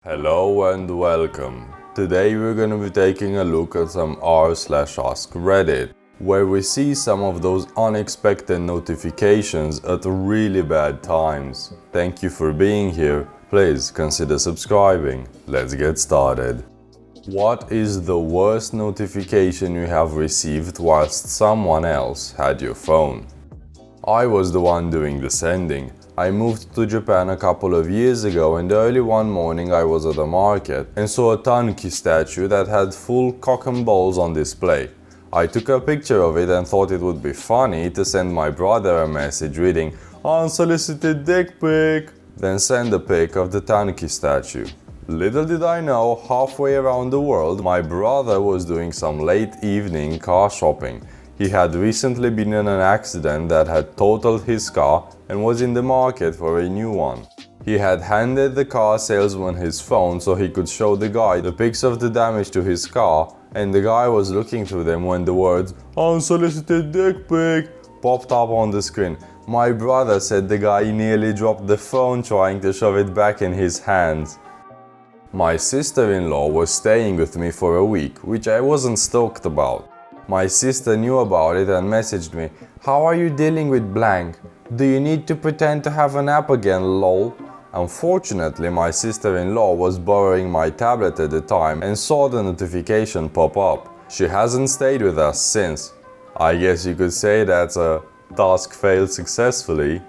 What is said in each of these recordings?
Hello and welcome. Today we're going to be taking a look at some r/AskReddit, where we see some of those unexpected notifications at really bad times. Thank you for being here. Please consider subscribing. Let's get started. What is the worst notification you have received whilst someone else had your phone? I was the one doing the sending. I moved to Japan a couple of years ago, and early one morning I was at a market and saw a tanuki statue that had full cock and balls on display. I took a picture of it and thought it would be funny to send my brother a message reading "Unsolicited dick pic", then send a pic of the tanuki statue. Little did I know, halfway around the world my brother was doing some late evening car shopping. He had recently been in an accident that had totaled his car and was in the market for a new one. He had handed the car salesman his phone so he could show the guy the pics of the damage to his car, and the guy was looking through them when the words "unsolicited dick pic" popped up on the screen. My brother said the guy nearly dropped the phone trying to shove it back in his hands. My sister-in-law was staying with me for a week, which I wasn't stoked about. My sister knew about it and messaged me, "How are you dealing with blank? Do you need to pretend to have a nap again, lol?" Unfortunately, my sister-in-law was borrowing my tablet at the time and saw the notification pop up. She hasn't stayed with us since. I guess you could say that's a task failed successfully.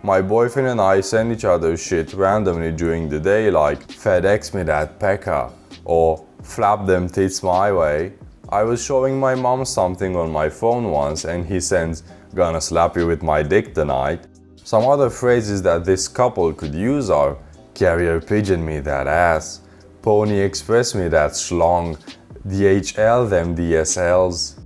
My boyfriend and I send each other shit randomly during the day, like "FedEx me that pecker" or "flap them tits my way." I was showing my mom something on my phone once and he sends "gonna slap you with my dick tonight." Some other phrases that this couple could use are "carrier pigeon me that ass", "pony express me that schlong", "DHL them DSLs".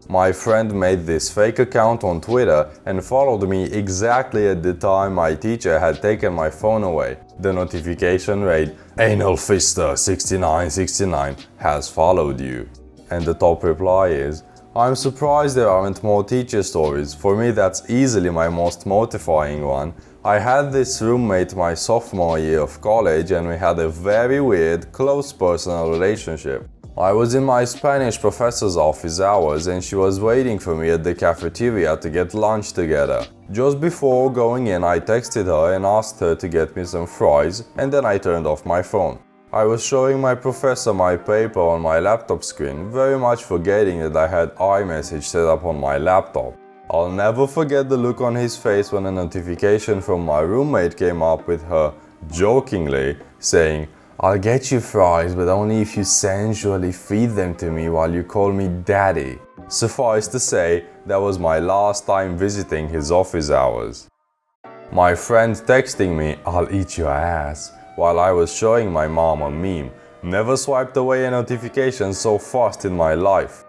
My friend made this fake account on Twitter and followed me exactly at the time my teacher had taken my phone away. The notification read, "Anal Fister 6969 has followed you." And the top reply is, "I'm surprised there aren't more teacher stories. For me, that's easily my most mortifying one. I had this roommate my sophomore year of college and we had a very weird, close personal relationship. I was in my Spanish professor's office hours and she was waiting for me at the cafeteria to get lunch together. Just before going in, I texted her and asked her to get me some fries, and then I turned off my phone. I was showing my professor my paper on my laptop screen, very much forgetting that I had iMessage set up on my laptop. I'll never forget the look on his face when a notification from my roommate came up with her, jokingly, saying, "I'll get you fries, but only if you sensually feed them to me while you call me daddy." Suffice to say, that was my last time visiting his office hours. My friend texting me, "I'll eat your ass," while I was showing my mom a meme. Never swiped away a notification so fast in my life.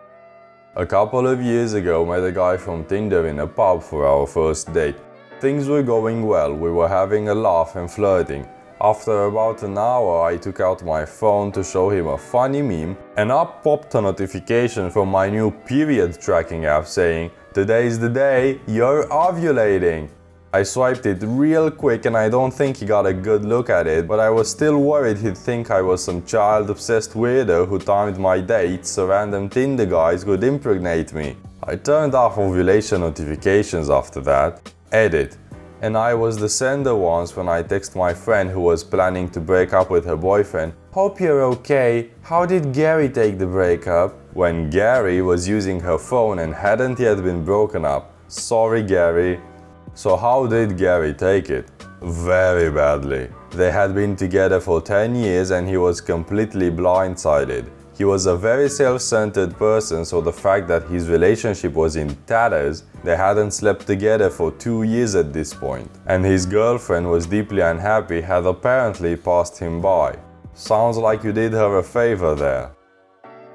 A couple of years ago, met a guy from Tinder in a pub for our first date. Things were going well, we were having a laugh and flirting. After about an hour, I took out my phone to show him a funny meme, and up popped a notification from my new period tracking app saying, "Today's the day you're ovulating." I swiped it real quick and I don't think he got a good look at it, but I was still worried he'd think I was some child-obsessed weirdo who timed my dates so random Tinder guys could impregnate me. I turned off ovulation notifications after that. Edit. And I was the sender once when I text my friend who was planning to break up with her boyfriend, "Hope you're okay. How did Gary take the breakup?" When Gary was using her phone and hadn't yet been broken up. Sorry, Gary. So how did Gary take it? Very badly. They had been together for 10 years and he was completely blindsided. He was a very self-centered person, so the fact that his relationship was in tatters, they hadn't slept together for 2 years at this point, and his girlfriend was deeply unhappy, had apparently passed him by. Sounds like you did her a favor there.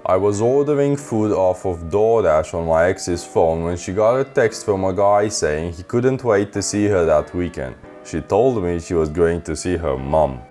I was ordering food off of DoorDash on my ex's phone when she got a text from a guy saying he couldn't wait to see her that weekend. She told me she was going to see her mom.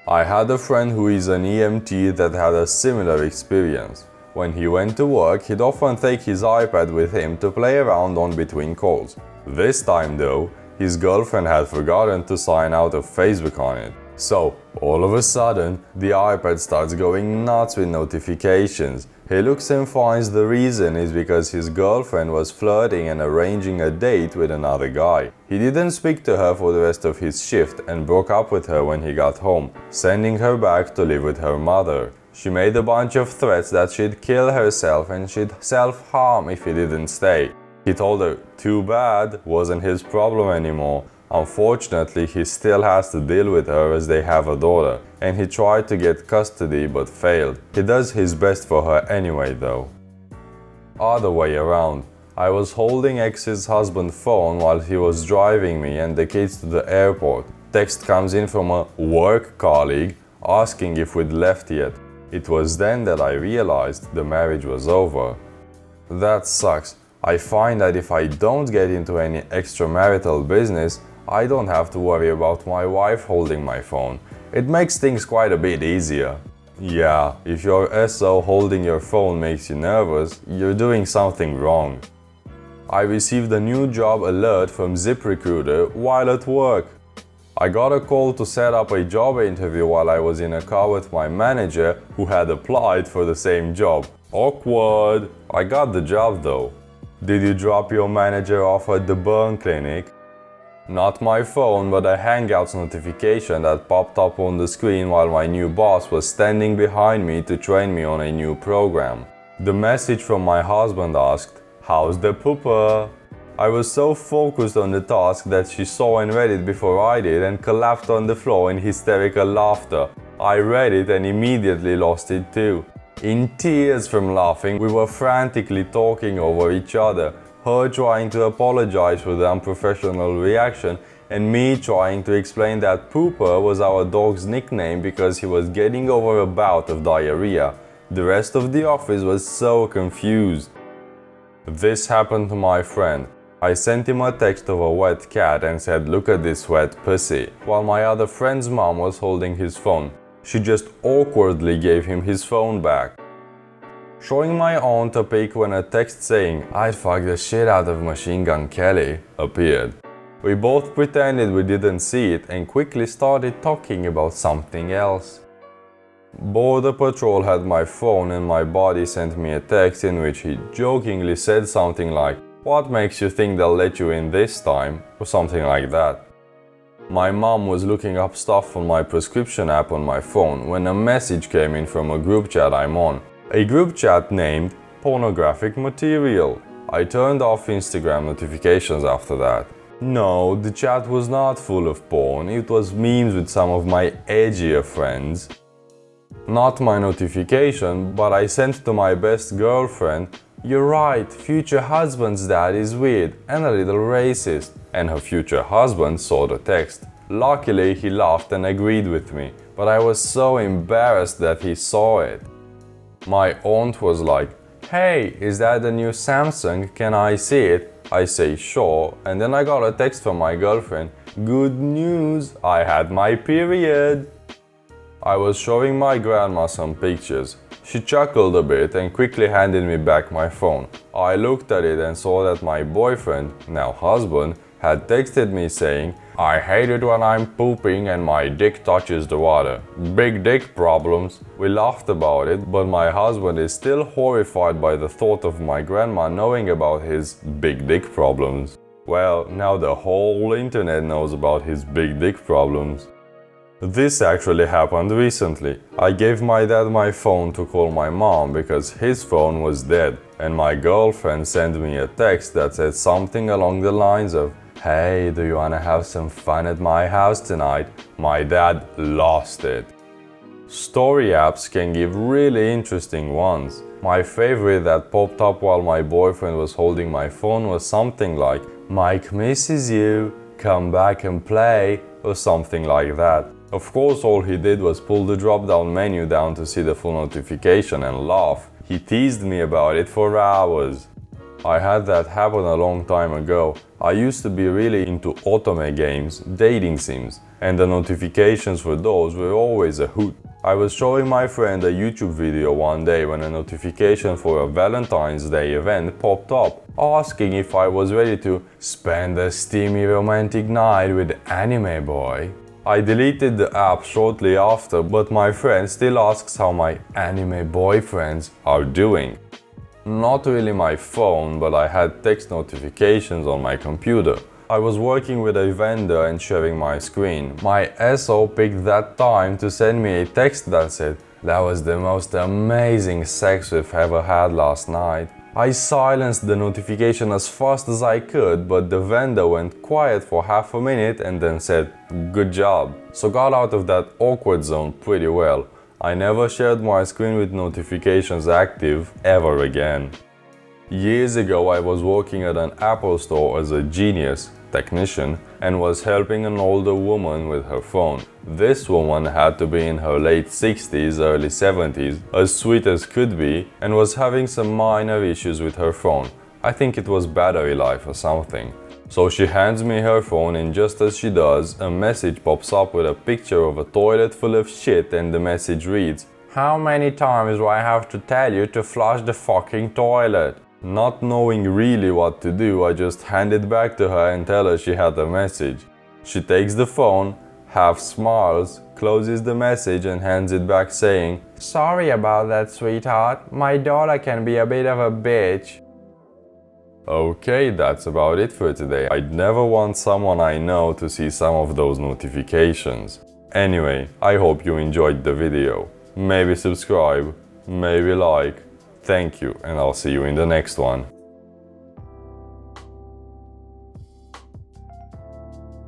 I had a friend who is an EMT that had a similar experience. When he went to work, he'd often take his iPad with him to play around on between calls. This time though, his girlfriend had forgotten to sign out of Facebook on it. So, all of a sudden, the iPad starts going nuts with notifications. He looks and finds the reason is because his girlfriend was flirting and arranging a date with another guy. He didn't speak to her for the rest of his shift and broke up with her when he got home, sending her back to live with her mother. She made a bunch of threats that she'd kill herself and she'd self-harm if he didn't stay. He told her, too bad, wasn't his problem anymore. Unfortunately, he still has to deal with her as they have a daughter, and he tried to get custody but failed. He does his best for her anyway though. Other way around. I was holding ex's husband's phone while he was driving me and the kids to the airport. Text comes in from a work colleague asking if we'd left yet. It was then that I realized the marriage was over. That sucks. I find that if I don't get into any extramarital business, I don't have to worry about my wife holding my phone. It makes things quite a bit easier. Yeah, if your SO holding your phone makes you nervous, you're doing something wrong. I received a new job alert from ZipRecruiter while at work. I got a call to set up a job interview while I was in a car with my manager who had applied for the same job. Awkward. I got the job though. Did you drop your manager off at the burn clinic? Not my phone, but a Hangouts notification that popped up on the screen while my new boss was standing behind me to train me on a new program. The message from my husband asked, "How's the pooper?" I was so focused on the task that she saw and read it before I did and collapsed on the floor in hysterical laughter. I read it and immediately lost it too. In tears from laughing, we were frantically talking over each other, her trying to apologize for the unprofessional reaction and me trying to explain that Pooper was our dog's nickname because he was getting over a bout of diarrhea. The rest of the office was so confused. This happened to my friend. I sent him a text of a wet cat and said, "Look at this wet pussy," while my other friend's mom was holding his phone. She just awkwardly gave him his phone back. Showing my aunt a pic when a text saying, "I'd fuck the shit out of Machine Gun Kelly," appeared. We both pretended we didn't see it and quickly started talking about something else. Border Patrol had my phone and my buddy sent me a text in which he jokingly said something like, "What makes you think they'll let you in this time?" or something like that. My mom was looking up stuff on my prescription app on my phone when a message came in from a group chat I'm on. A group chat named Pornographic Material. I turned off Instagram notifications after that. No, the chat was not full of porn, it was memes with some of my edgier friends. Not my notification, but I sent to my best girlfriend, "You're right, future husband's dad is weird and a little racist." And her future husband saw the text. Luckily, he laughed and agreed with me, but I was so embarrassed that he saw it. My aunt was like, "Hey, is that the new Samsung? Can I see it?" I say, "Sure," and then I got a text from my girlfriend, "Good news, I had my period." I was showing my grandma some pictures. She chuckled a bit and quickly handed me back my phone. I looked at it and saw that my boyfriend, now husband, had texted me saying, "I hate it when I'm pooping and my dick touches the water. Big dick problems." We laughed about it, but my husband is still horrified by the thought of my grandma knowing about his big dick problems. Well, now the whole internet knows about his big dick problems. This actually happened recently. I gave my dad my phone to call my mom because his phone was dead, and my girlfriend sent me a text that said something along the lines of, "Hey, do you wanna have some fun at my house tonight?" My dad lost it. Story apps can give really interesting ones. My favorite that popped up while my boyfriend was holding my phone was something like, "Mike misses you, come back and play," or something like that. Of course, all he did was pull the drop-down menu down to see the full notification and laugh. He teased me about it for hours. I had that happen a long time ago. I used to be really into otome games, dating sims, and the notifications for those were always a hoot. I was showing my friend a YouTube video one day when a notification for a Valentine's Day event popped up, asking if I was ready to spend a steamy romantic night with Anime Boy. I deleted the app shortly after, but my friend still asks how my anime boyfriends are doing. Not really my phone, but I had text notifications on my computer. I was working with a vendor and sharing my screen. My SO picked that time to send me a text that said, "That was the most amazing sex we've ever had last night." I silenced the notification as fast as I could, but the vendor went quiet for half a minute and then said, "Good job." So got out of that awkward zone pretty well. I never shared my screen with notifications active ever again. Years ago, I was working at an Apple store as a genius technician and was helping an older woman with her phone. This woman had to be in her late 60s, early 70s, as sweet as could be, and was having some minor issues with her phone. I think it was battery life or something. So she hands me her phone, and just as she does, a message pops up with a picture of a toilet full of shit, and the message reads, "How many times do I have to tell you to flush the fucking toilet?" Not knowing really what to do, I just hand it back to her and tell her she had a message. She takes the phone, half smiles, closes the message and hands it back saying, "Sorry about that, sweetheart. My daughter can be a bit of a bitch." Okay, that's about it for today. I'd never want someone I know to see some of those notifications. Anyway, I hope you enjoyed the video. Maybe subscribe, maybe like. Thank you, and I'll see you in the next one.